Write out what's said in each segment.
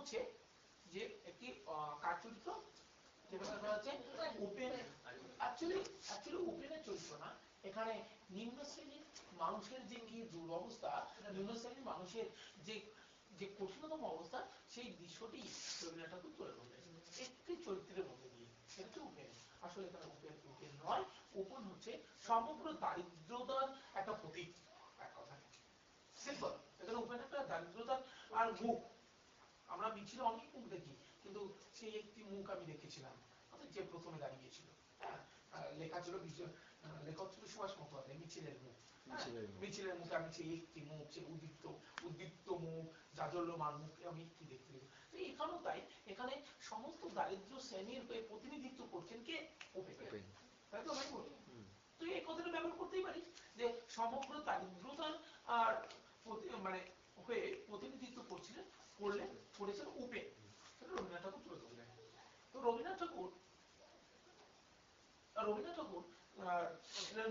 হচ্ছে যে একটি কার চরিত্র যেখানে দেখা যাচ্ছে ওপেন, অ্যাকচুয়ালি ওপেনের চরিত্র না, এখানে নিম্ন শ্রেণীর মানুষের যে কি দুরবস্থা, নিম্ন শ্রেণীর মানুষের যে যে কঠিনতম অবস্থা, সেই দৃশ্যটি রবীন্দ্রনাথ ঠাকুর তুলে ধরলেন একটি চরিত্রের মধ্যে দিয়ে। এটা হচ্ছে ওপেন। আসলে এখানে ওপেন নয়, ওপেন হচ্ছে সমগ্র দারিদ্রতার একটা প্রতীক, এক কথা সিম্পল। এখানে ওপেন একটা দারিদ্রতার আর মুখ, আমরা মিছিলে অনেক মুখ দেখি, কিন্তু সেই একটি মুখ আমি দেখেছিলাম যে প্রথমে দাঁড়িয়েছিল। হ্যাঁ, লেখা ছিল লেখক ছিল সুভাষ মুখোপাধ্যায়, মিছিলের মুখ। মিছিলের মুখে আমি সেই একটি মুখ, সেই উদ্দীপ্ত মুখ, জাজল্যমান মুখ আমি একটি দেখতে পেয়েছি। তো এখানেও তাই, এখানে সমস্ত দারিদ্র শ্রেণীর প্রতিনিধিত্ব করছেন কে? ওপেন। তাই তো আমি বলি, তুই এই কথাটা ব্যবহার করতেই পারিস যে সমগ্র দারিদ্রতার আর মানে হয়ে প্রতিনিধিত্ব করেছেন উপেন। রবীন্দ্রনাথ ঠাকুর তুলে ধরলেন। তো রবীন্দ্রনাথ ঠাকুর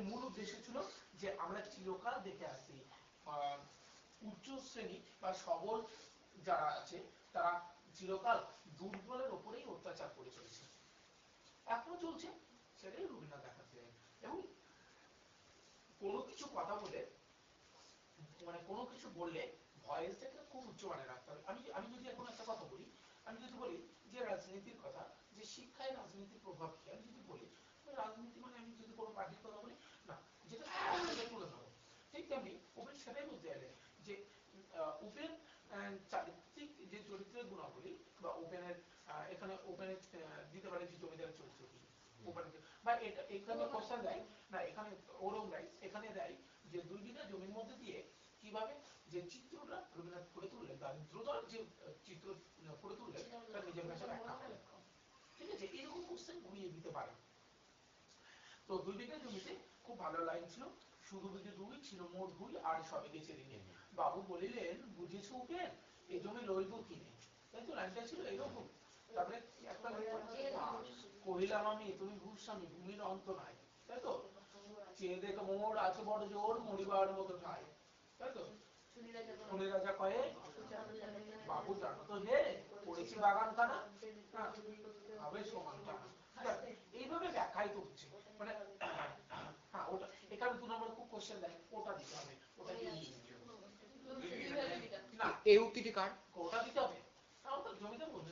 মূল উদ্দেশ্য ছিল যে আমরা চিরকাল দেখে আসছি উচ্চ শ্রেণী বা সবল যারা আছে তারা চিরকাল দুর্বলের উপরেই অত্যাচার করে চলেছে, এখনো চলছে, সেটাই রবীন্দ্রনাথ দেখাচ্ছে। এবং কোনো কিছু কথা বলে, মানে কোনো কিছু বললে ভয়েসটাকে খুব উচ্চ মানে রাখতে হবে। আমি যদি এখন একটা কথা বলি, আমি যদি বলি যে রাজনীতির কথা, যে শিক্ষায় রাজনীতির প্রভাব কি, আমি যদি বলি রাজনীতি মানে আমি যদি কোনো পার্টির কথা বলি না, যেটা তুলে ধরো, ঠিক তেমনি ওপেন সেটাই বলতে গেলে যে ওপেন চারিত্রিক যে চরিত্রের গুণাবলী বা ওপেনের এখানে ওপেনের দিতে পারে যে জমিদারের চরিত্র কি, বা এটা এখানে কোশ্চেন দেয় না, এখানে ওরম দেয়, এখানে দেয় যে 2 বিঘা জমির মধ্যে দিয়ে কিভাবে যে চিত্রটা রবীন্দ্রনাথ করে তুললেন, দারিদ্রতার যে চিত্র করে তুললেন তার নিজের ভাষায় ব্যাখ্যা করলেন। ঠিক আছে, এরকম কোশ্চেন ঘুরিয়ে দিতে পারে। তো 2 বিঘা জমিতে খুব ভালো লাইন ছিল, শুধু বুঝে 2 ছিল মোট ভুল আর সবে গেছে ঋণে, বাবু বলিলেন বুঝেছ উপেন এই জমি লইব কিনে, তাই তো লাইনটা ছিল এরকম। তারপরে একটা কহিলাম আমি তুমি ভূস্বামী ভূমির অন্ত নাই, তাই তো চেয়ে দেখো মোর আছে বড় জোর মরিবার মতো ঠাই, তাই তো শুনে রাজা কয়ে বাবু জানো তো হে পড়েছি বাগান খানা হবে সমান টানা। এইভাবে ব্যাখ্যাই তো হচ্ছে, মানে হ্যাঁ ওটা এখানে 2 নম্বর খুব কোশ্চেন দেয়, ওটা দিতে হবে, ওটা কি না এই উক্তিটি কার, ওটা দিতে হবে, ওটা জমিদার বলছে,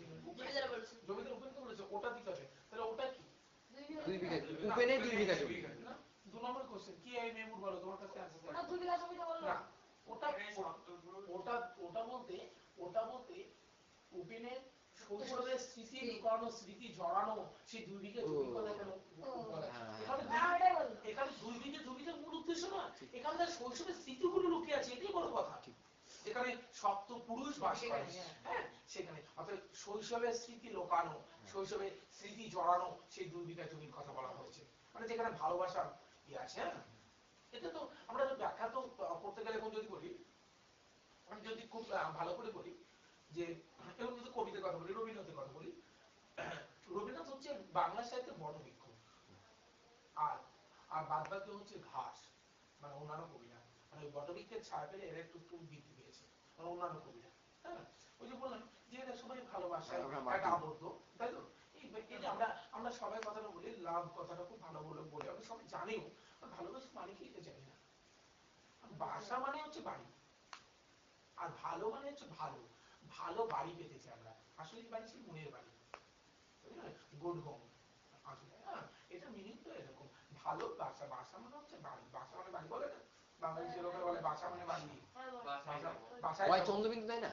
জমিদার উপেনকে বলেছে ওটা দিতে হবে, তাহলে ওটা কি 2 বিঘা উপেনে 2 বিঘা জমি। 2 নম্বর কোশ্চেন কি এই মেমুর বলো তোমার কাছে অ্যানসার না 2 বিঘা জমিটা বলো না, ওটা বলতে উপেনের শৈশবের স্মৃতি লুকানো, স্মৃতি জড়ানো সেই 2 বিঘা জমি কথা কেন বলে, এখানে 2 বিঘা জমিতে মূল উদ্দেশ্য না, এখানে তার শৈশবের স্মৃতিগুলো লুকিয়ে আছে, এটাই বড় কথা। যেখানে সপ্ত পুরুষ বাস করে, হ্যাঁ সেখানে অর্থাৎ শৈশবের স্মৃতি লুকানো, শৈশবের স্মৃতি জড়ানো সেই 2 বিঘা জমির কথা বলা হয়েছে, মানে যেখানে ভালোবাসার ইয়ে আছে। হ্যাঁ, এটা তো আমরা ব্যাখ্যা তো করতে গেলে এখন যদি বলি, আমি যদি খুব ভালো করে বলি যে এবং যদি কবিতার কথা বলি, রবীন্দ্রনাথের কথা বলি, রবীন্দ্রনাথ হচ্ছে বাংলা সাহিত্যের বড় বৃক্ষ, আর আর বাদ বাকি হচ্ছে ঘাস, মানে অন্যান্য কবিরা, মানে ওই বটবৃক্ষের ছায়া পেলে এরা একটু বৃদ্ধি পেয়েছে, মানে অন্যান্য কবিরা। হ্যাঁ, ওই যে বললাম যে এরা সবাই ভালোবাসায় একটা আবদ্ধ, তাই তো এই যে আমরা সবাই কথাটা বলি, লাভ কথাটা খুব ভালো বলে আমরা সবাই জানিও, ভালোবাসা মানে কি এটা জানি না। বাসা মানে হচ্ছে বাড়ি, আর ভালো মানে হচ্ছে ভালো, ভালো বাড়ি পেতে চাই আমরা, আসলে বাড়ি ছিল মনের বাড়ি, গুড হোম, আসলে হ্যাঁ এটা মিনিং তো এরকম। ভালো বাসা, বাসা মানে হচ্ছে বাড়ি, বাসা মানে বাড়ি বলে না, বাংলাদেশের লোকেরা বলে বাসা মানে বাড়ি, বাসায় চন্দ্রবিন্দু তাই না,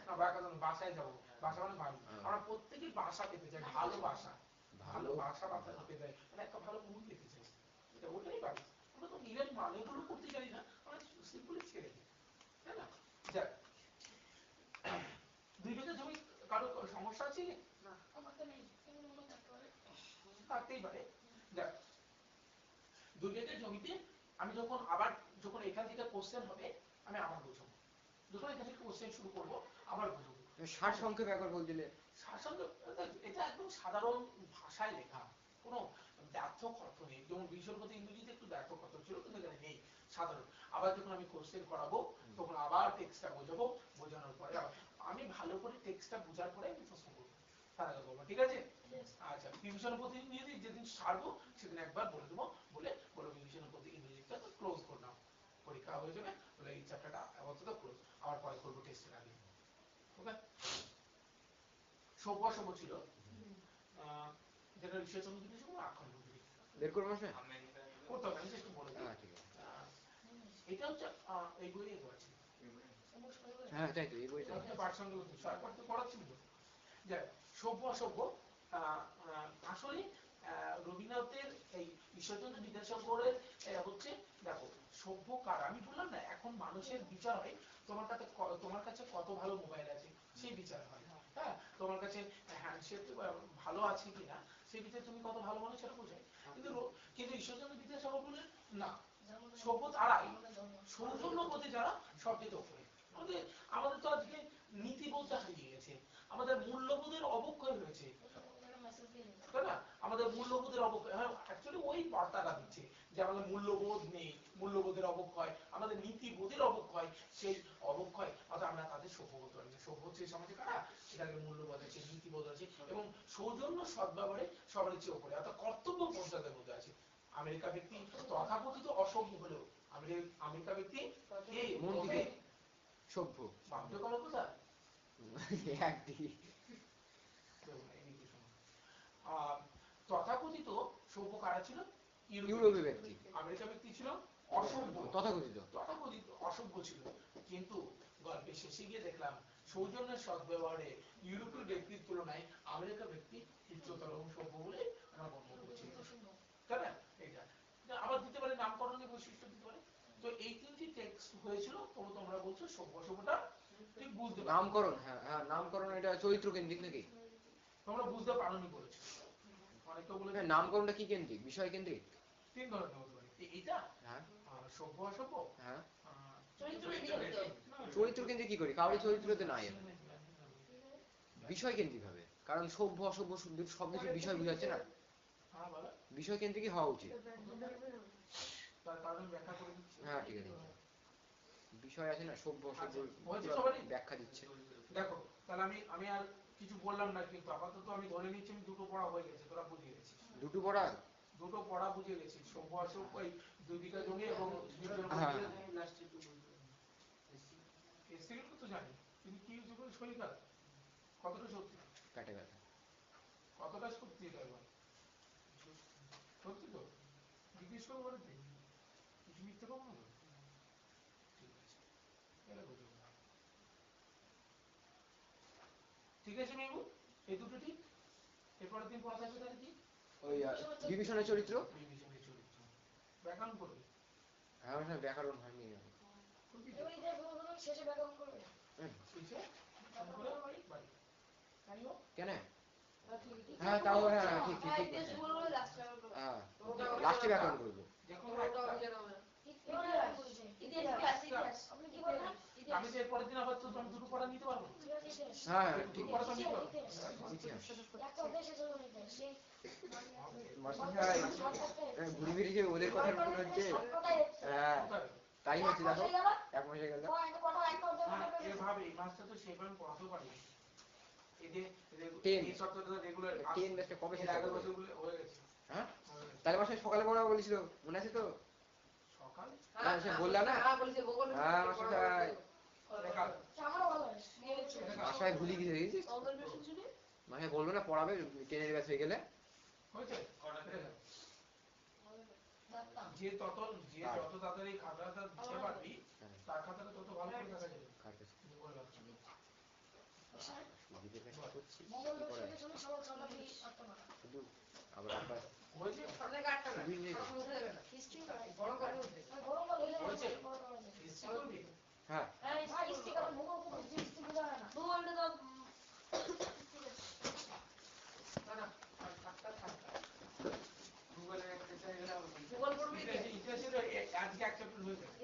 বাসায় যাবো, বাসা মানে বাড়ি। আমরা প্রত্যেকেই বাসা পেতে চাই, ভালো বাসা, ভালো বাসা বাসা পেতে চাই, মানে একটা ভালো মন পেতে চাই, এটা ওটাই বাড়ি। আমরা তো নিজের মানেগুলো করতে জানি না, আমরা সিম্পলি ছেড়ে দিই, তাই না? যাক, 2 বিঘা জমি কারো সমস্যা আছে না, আমার তো নেই, থাকতেই পারে। যাক, 2 বিঘা জমিতে আমি যখন এখান থেকে কোশ্চেন হবে আমি আবার বুঝবো, যখন এখান থেকে কোশ্চেন শুরু করবো আবার বুঝবো। সার সংক্ষেপে একবার বলছিলে। এটা একদম সাধারণ ভাষায় লেখা, কোনো দ্ব্যর্থক অর্থ নেই, যেমন বিসর্গত ইংরেজিতে একটু দ্ব্যর্থক অর্থ ছিল কিন্তু এখানে নেই, সাধারণ। আবার যখন আমি কোশ্চেন করাবো তখন আবার টেক্সটটা বোঝাবো, বোঝানোর পরে আমি ভালো করে টেক্সটটা বোঝার পরে আমি প্রশ্ন করবো, তার আগে করবো, ঠিক আছে? আচ্ছা, বিভীষণ প্রতিনিধি যেদিন ছাড়বো সেদিন একবার বলে দেবো, বলে বিভীষণ প্রতি ইংরেজিটা ক্লোজ করে নাও, পরীক্ষা হয়ে যাবে, বলে এই চ্যাপ্টারটা আপাতত ক্লোজ, আবার পরে করবো টেস্টের আগে। ওকে, সভ্য অসভ্য ছিল, যেটা ঈশ্বরচন্দ্র জিজ্ঞেস করবো আখণ্ড গিরি বের করবো না করতে হবে, আমি একটু বলে দিই। হ্যাঁ ঠিক আছে এটা হচ্ছে এই বইয়ে আছে। হ্যাঁ তাই তো এই বইটা পাঠ সংগ্রহ পাঠ তো পড়াচ্ছিল তো। যাক, সভ্য অসভ্য আসলে রবীন্দ্রনাথের এই ঈশ্বরচন্দ্র বিদ্যাসাগরের হচ্ছে, দেখো সভ্য কার, আমি বললাম না এখন মানুষের বিচার হয় তোমার কাছে কত ভালো মোবাইল আছে সেই বিচার হয়, হ্যাঁ তোমার কাছে হ্যান্ডসেট ভালো আছে কিনা সেই বিচার, তুমি কত ভালো মানুষ সেটা বোঝায়। কিন্তু ঈশ্বরচন্দ্র বিদ্যাসাগর বললেন না, সভ্য তারাই সৌজন্যবোধে যারা সবচেয়ে উপরে। আমাদের তো আজকে নীতিবোধটা হারিয়ে গেছে, আমাদের মূল্যবোধের অবক্ষয় হয়েছে, তাই না? আমাদের মূল্যবোধের অবক্ষয়, হ্যাঁ অ্যাকচুয়ালি ওই বার্তাটা দিচ্ছে যে আমাদের মূল্যবোধ নেই, মূল্যবোধের অবক্ষয়, আমাদের নীতিবোধের অবক্ষয়, সেই অবক্ষয় অর্থাৎ আমরা তাদের সভ্য বলতে পারি না। সভ্য হচ্ছে সমাজে কারা, সেটাকে মূল্যবোধ আছে, নীতিবোধ আছে এবং সৌজন্য সদ্ব্যবহারে সবার চেয়ে উপরে, অর্থাৎ কর্তব্য পঞ্চায়েতের মধ্যে আছে। আমেরিকা ব্যক্তি তথাকথিত অসভ্য হলেও আমেরিকা ব্যক্তি মন থেকে সভ্য বাধ্য করা কোথায় একদিকে তথাকথিত সভ্য কারা ছিল, ইউরোপীয় ব্যক্তি, আমেরিকা ব্যক্তি ছিল অসভ্য, তথাকথিত অসভ্য ছিল। কিন্তু গল্পের শেষে গিয়ে দেখলাম সৌজন্যের সদ্ব্যবহারে ইউরোপীয় ব্যক্তির তুলনায় আমেরিকা ব্যক্তি উচ্চতর এবং সভ্য বলে আমরা গণ্য করছি, তাই না? এটা আবার দিতে পারে নামকরণের বৈশিষ্ট্য দিতে পারে। তো এই তিনটি টেক্সট হয়েছিল, তোমরা বলছো সভ্য অসভ্যটা ঠিক বুঝতে পারো, নামকরণ, হ্যাঁ হ্যাঁ নামকরণ, এটা চরিত্র কেন্দ্রিক নাকি তোমরা বুঝতে পারোনি বলেছো, অনেকে বলে নামকরণটা কি কেন্দ্রিক, বিষয় কেন্দ্রিক, তিন ধরনের হতে পারে এটা, হ্যাঁ সভ্য অসভ্য, হ্যাঁ চরিত্র চরিত্র কেন্দ্রিক কি করি, কারোর চরিত্রতে নাই বিষয় কেন্দ্রিক হবে, কারণ সভ্য অসভ্য সবকিছু বিষয় বুঝাচ্ছে না, বিষয় কেন্দ্রিকই হওয়া উচিত। তার কারণ ব্যাখ্যা করে দিচ্ছি, হ্যাঁ ঠিক আছে, বিষয় আছে না, সভ্য অসভ্য ব্যাখ্যা দিচ্ছে। দেখো তাহলে আমি আর কিছু বললাম না, কিন্তু আপাতত আমি ধরে নিচ্ছি আমি দুটো পড়া হয়ে গেছে, তোরা বুঝিয়ে গেছিস, দুটো পড়া বুঝিয়ে গেছিস, সভ্য অসভ্য এই দুই বিঘা জমি এবং তো জানি, কিন্তু কি হচ্ছে বলে শরীর খারাপ, কতটা সত্যি, পেটে ব্যথা, কতটা সত্যি এটা এবার সত্যি তো জিজ্ঞেস করবো বাড়িতে, কিছু মিথ্যে পাবো না তো, ঠিক আছে এটা বুঝবো, ঠিক আছে মেহবুব, এই দুটো ঠিক। এরপরের দিন পড়া থাকবে তাহলে কি, ওই বিভীষণের চরিত্র, বিভীষণের চরিত্র ব্যাকরণ করবে, হ্যাঁ ব্যাকরণ হয়নি শেষে ব্যাকরণ করবে, কেন, হ্যাঁ তাও হ্যাঁ ঠিক ঠিক ঠিক হ্যাঁ লাস্টে ব্যাকরণ করবো, আমি যে পরের দিন আবার তো তুমি দুটো পড়া নিতে পারবো, হ্যাঁ ঠিক পড়া তো নিতে পারবো, ঘুরি ফিরি যে ওদের কথা মনে হচ্ছে, হ্যাঁ তাই হচ্ছে, দেখো এক মাসে গেল এভাবে এই মাসটা তো সেভাবে পড়াতেও পারি, এই যে এই সপ্তাহটা রেগুলার 10 ব্যাচটা কবে শেষ আগের হবে, বছরগুলো হয়ে গেছে, হ্যাঁ তাহলে মাসে সকালে পড়া বলেছিল মনে আছে তো, সকালে হ্যাঁ সে বললাম না, হ্যাঁ মাসটায় মাসটায় ভুলি গিয়ে গেছিস, মাসে বলবো না পড়াবে 10 ব্যাচ হয়ে গেলে, হয়েছে যে যত তাড়াতাড়ি খাতাটা দিতে পারবি তার খাতাটা তত ভালো করে দেখা যাবে, শুধু আবার আবার হয়েছে হ্যাঁ ইতিহাসের আজকে এক চ্যাপ্টার হয়ে যাবে।